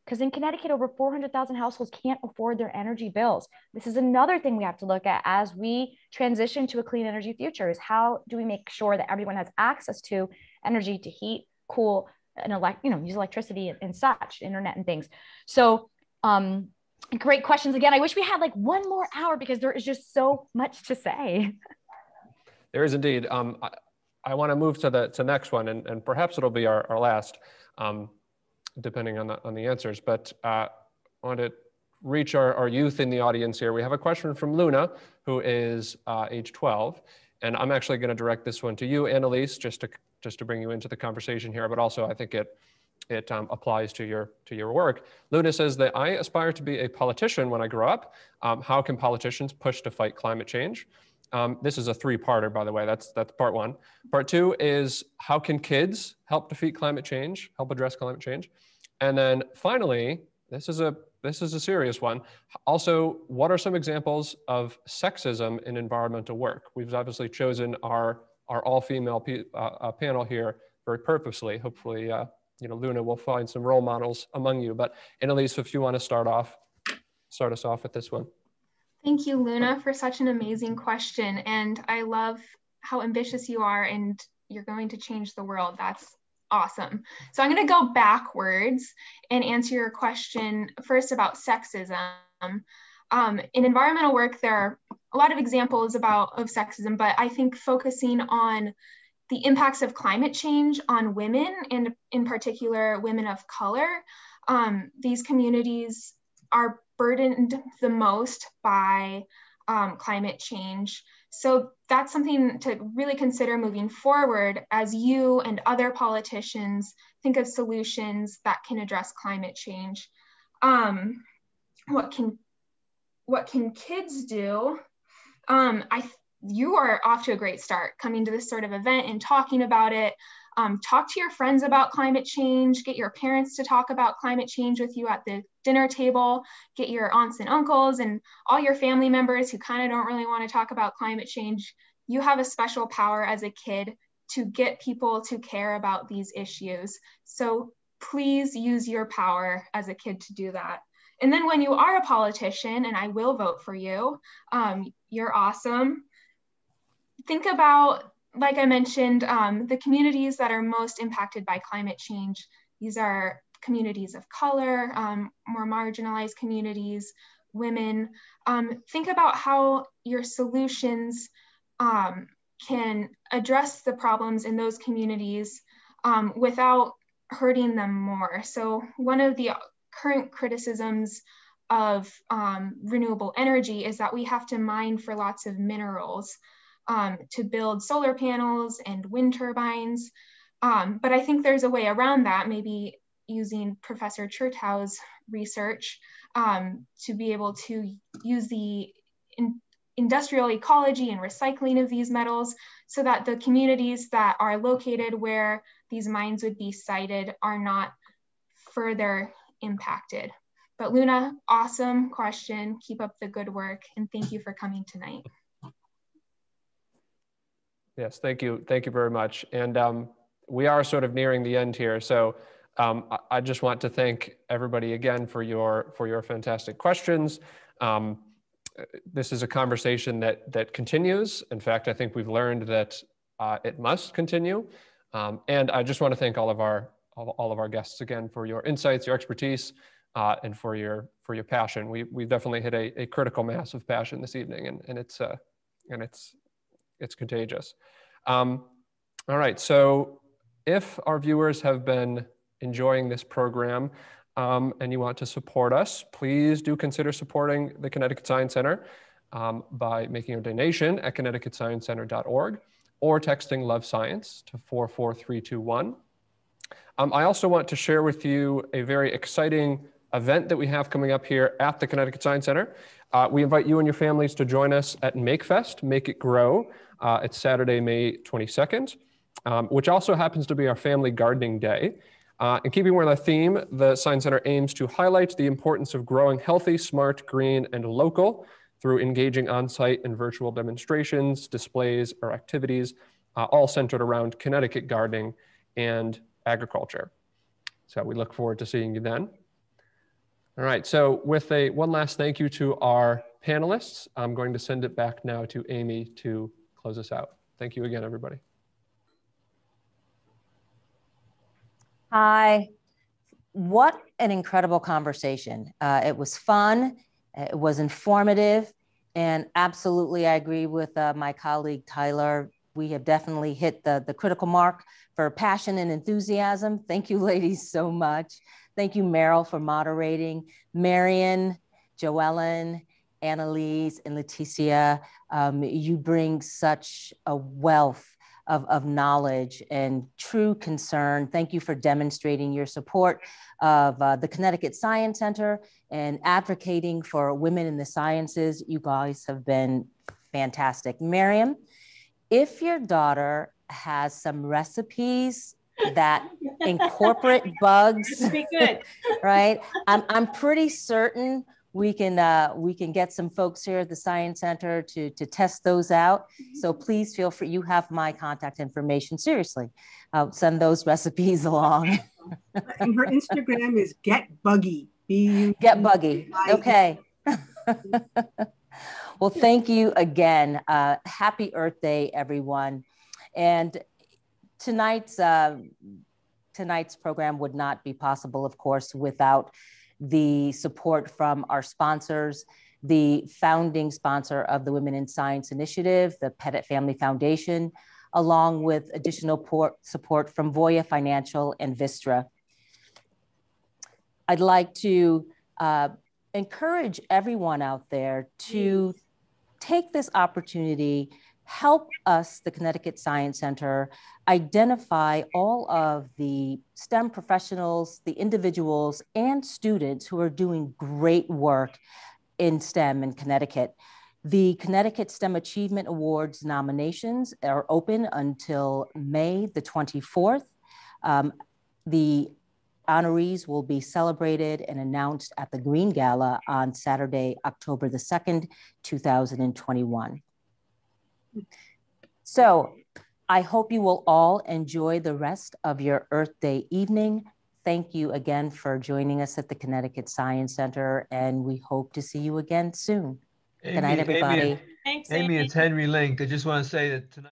because in Connecticut, over 400,000 households can't afford their energy bills. This is another thing we have to look at as we transition to a clean energy future, is how do we make sure that everyone has access to energy to heat, cool, and use electricity and such, internet and things. So great questions. Again, I wish we had like one more hour because there is just so much to say. There is indeed. I want to move to the next one, and perhaps it'll be our last, depending on the answers. But I want to reach our youth in the audience here. We have a question from Luna, who is age 12. And I'm actually going to direct this one to you, Annalise, just to bring you into the conversation here, but also I think it applies to your work. Luna says that I aspire to be a politician when I grow up. How can politicians push to fight climate change? This is a three-parter, by the way. That's part one. Part two is, how can kids help defeat climate change, help address climate change? And then finally, this is a serious one. Also, what are some examples of sexism in environmental work? We've obviously chosen our all-female panel here very purposely. Hopefully, Luna will find some role models among you. But Annalise, if you want to start us off with this one. Thank you, Luna, for such an amazing question. And I love how ambitious you are, and you're going to change the world. That's awesome. So I'm going to go backwards and answer your question first about sexism. In environmental work, there are a lot of examples of sexism, but I think focusing on the impacts of climate change on women, and in particular, women of color, these communities are burdened the most by climate change. So that's something to really consider moving forward as you and other politicians think of solutions that can address climate change. What can kids do? You are off to a great start coming to this sort of event and talking about it. Talk to your friends about climate change, get your parents to talk about climate change with you at the dinner table, get your aunts and uncles and all your family members who kind of don't really want to talk about climate change. You have a special power as a kid to get people to care about these issues. So please use your power as a kid to do that. And then when you are a politician, and I will vote for you, you're awesome. Think about, like I mentioned, the communities that are most impacted by climate change. These are communities of color, more marginalized communities, women. Think about how your solutions can address the problems in those communities without hurting them more. So one of the current criticisms of renewable energy is that we have to mine for lots of minerals to build solar panels and wind turbines. But I think there's a way around that, maybe using Professor Chertow's research to be able to use the industrial ecology and recycling of these metals so that the communities that are located where these mines would be sited are not further impacted. But Luna, awesome question. Keep up the good work. And thank you for coming tonight. Yes, thank you. Thank you very much. And we are sort of nearing the end here. So I just want to thank everybody again for your fantastic questions. This is a conversation that continues. In fact, I think we've learned that it must continue. And I just want to thank all of our guests again for your insights, your expertise, and for your passion. We've definitely hit a critical mass of passion this evening, and it's contagious. All right, so if our viewers have been enjoying this program and you want to support us, please do consider supporting the Connecticut Science Center by making a donation at connecticutScienceCenter.org or texting Love Science to 44321. I also want to share with you a very exciting event that we have coming up here at the Connecticut Science Center. We invite you and your families to join us at MakeFest, Make It Grow. It's Saturday, May 22nd, which also happens to be our Family Gardening Day. In keeping with our theme, the Science Center aims to highlight the importance of growing healthy, smart, green, and local through engaging on-site and virtual demonstrations, displays, or activities, all centered around Connecticut gardening and agriculture. So we look forward to seeing you then. All right, so with one last thank you to our panelists, I'm going to send it back now to Amy to close us out. Thank you again, everybody. Hi, what an incredible conversation. It was fun, it was informative, and absolutely I agree with my colleague Tyler. We have definitely hit the critical mark for passion and enthusiasm. Thank you ladies so much. Thank you, Meryl, for moderating. Marion, Joellen, Annalise, and Leticia, you bring such a wealth of knowledge and true concern. Thank you for demonstrating your support of the Connecticut Science Center and advocating for women in the sciences. You guys have been fantastic. Miriam, if your daughter has some recipes that incorporate bugs, That'd be good. right? I'm pretty certain we can get some folks here at the Science Center to test those out. So please feel free. You have my contact information. Seriously, send those recipes along. And her Instagram is Get Buggy. Get Buggy. Okay. Well, thank you again. Happy Earth Day, everyone. And tonight's program would not be possible, of course, without the support from our sponsors, the founding sponsor of the Women in Science Initiative, the Pettit Family Foundation, along with additional support from Voya Financial and Vistra. I'd like to encourage everyone out there to take this opportunity, help us, the Connecticut Science Center, identify all of the STEM professionals, the individuals and students who are doing great work in STEM in Connecticut. The Connecticut STEM Achievement Awards nominations are open until May the 24th. The honorees will be celebrated and announced at the Green Gala on Saturday, October the 2nd, 2021. So I hope you will all enjoy the rest of your Earth Day evening. Thank you again for joining us at the Connecticut Science Center, and we hope to see you again soon. Good night, everybody. Thanks, Amy, it's Henry Link. I just want to say that tonight.